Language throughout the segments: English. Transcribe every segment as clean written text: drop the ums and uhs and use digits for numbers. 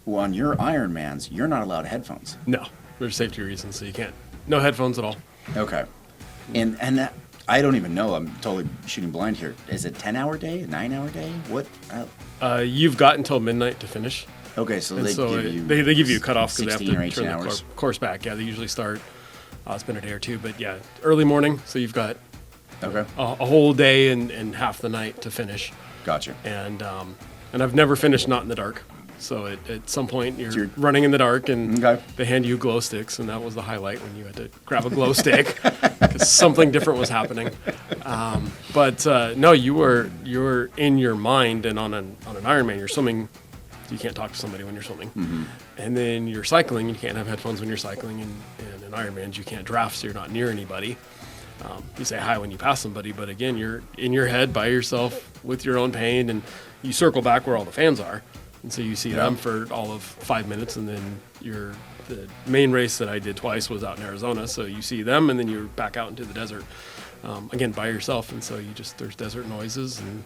Well, on your Ironmans, you're not allowed headphones. No, there's safety reasons, so you can't. No headphones at all. Okay. And that, I don't even know. I'm totally shooting blind here. Is it a 10-hour day, a 9-hour day? What? You've got until midnight to finish. Okay, so And they so give you they give you a cutoff because they 16 have or to 18 turn the hours. course back. Yeah, they usually start. It's been a day or two, but yeah, early morning. So you've got Okay, a whole day and half the night to finish. gotcha. And I've never finished not in the dark. So at some point you're you're- running in the dark and Okay. they hand you glow sticks, and that was the highlight when you had to grab a glow stick because something different was happening. But no, you were in your mind, and on an Ironman you're swimming. You can't talk to somebody when you're swimming, and then you're cycling. You can't have headphones when you're cycling, and in Ironmans you can't draft, so you're not near anybody. You say hi when you pass somebody, but again, you're in your head by yourself with your own pain, and you circle back where all the fans are, and so you see them for all of 5 minutes, and then the main race that I did twice was out in Arizona, so you see them, and then you're back out into the desert, again by yourself, and so there's desert noises, and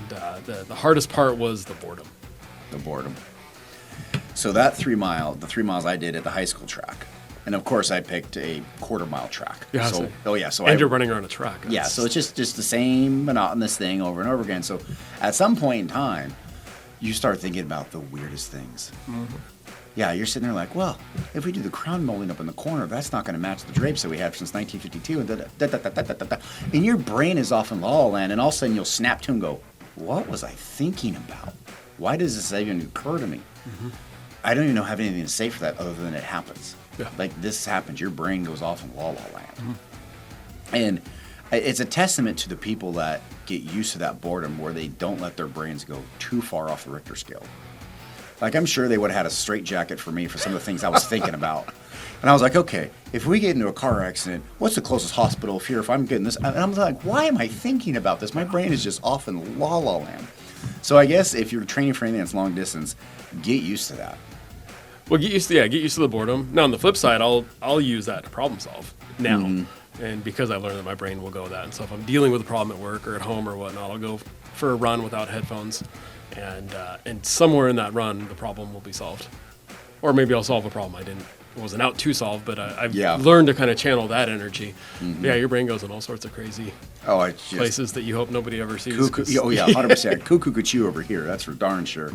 the hardest part was the boredom. The boredom. So that the 3 miles I did at the high school track. And of course I picked a quarter-mile track. Yeah, So and you're running around a track. Yeah, so it's just the same monotonous thing over and over again. So at some point in time, you start thinking about the weirdest things. Yeah, you're sitting there like, well, if we do the crown molding up in the corner, that's not going to match the drapes that we have since 1952. And your brain is off in La La Land, and all of a sudden you'll snap to and go, what was I thinking about? Why does this even occur to me? I don't even have anything to say for that other than it happens. Yeah. Like this happens. Your brain goes off in La La Land. And it's a testament to the people that get used to that boredom where they don't let their brains go too far off the Richter scale. Like, I'm sure they would have had a straitjacket for me for some of the things I was thinking about. And I was like, okay, if we get into a car accident, what's the closest hospital here if I'm getting this? And I'm like, why am I thinking about this? My brain is just off in La La Land. So I guess if you're training for anything that's long distance, get used to that. Well, get used to the boredom. Now, on the flip side, I'll use that to problem solve now, and because I learned that my brain will go with that. And so if I'm dealing with a problem at work or at home or whatnot, I'll go for a run without headphones, and somewhere in that run, the problem will be solved, or maybe I'll solve a problem I wasn't out to solve, but I've learned to kind of channel that energy. Yeah, your brain goes in all sorts of crazy places that you hope nobody ever sees. 100%. Cuckoo cuckoo over here. That's for darn sure.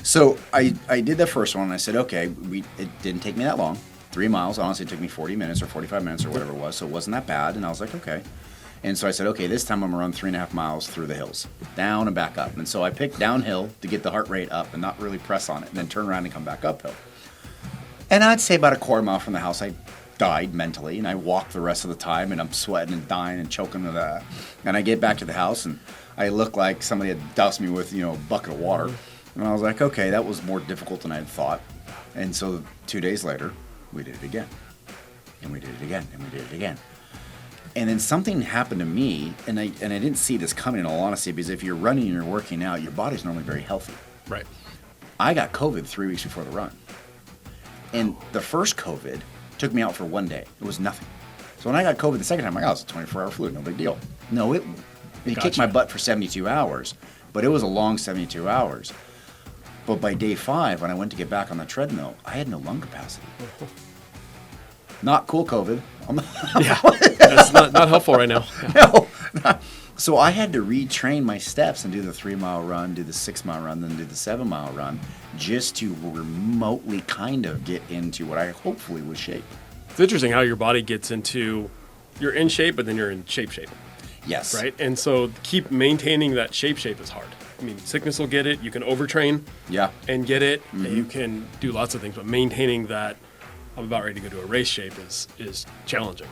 So I did the first one, and I said, okay, it didn't take me that long. 3 miles, honestly, it took me 40 minutes or 45 minutes or whatever it was, so it wasn't that bad. And I was like, okay. And so I said, okay, this time I'm going to run 3.5 miles through the hills, down and back up. And so I picked downhill to get the heart rate up and not really press on it, and then turn around and come back uphill. And I'd say about a quarter mile from the house, I died mentally, and I walked the rest of the time, and I'm sweating and dying and choking with that. And I get back to the house, and I look like somebody had doused me with, a bucket of water. And I was like, okay, that was more difficult than I had thought. And so 2 days later, we did it again. And we did it again, and we did it again. And then something happened to me, and I didn't see this coming in all honesty, because if you're running and you're working out, your body's normally very healthy. Right. I got COVID 3 weeks before the run. And the first COVID took me out for 1 day. It was nothing. So when I got COVID the second time, I got it was a 24-hour flu, no big deal. No, it kicked my butt for 72 hours, but it was a long 72 hours. But by day 5, when I went to get back on the treadmill, I had no lung capacity. Not cool, COVID. That's not helpful right now. No. So I had to retrain my steps and do the 3-mile run, do the 6-mile run, then do the 7-mile run, just to remotely kind of get into what I hopefully was shape. It's interesting how your body gets into, you're in shape, but then you're in shape. Yes. Right? And so keep maintaining that shape is hard. I mean, sickness will get it. You can overtrain and get it. And you can do lots of things, but maintaining that I'm about ready to go to a race shape is challenging.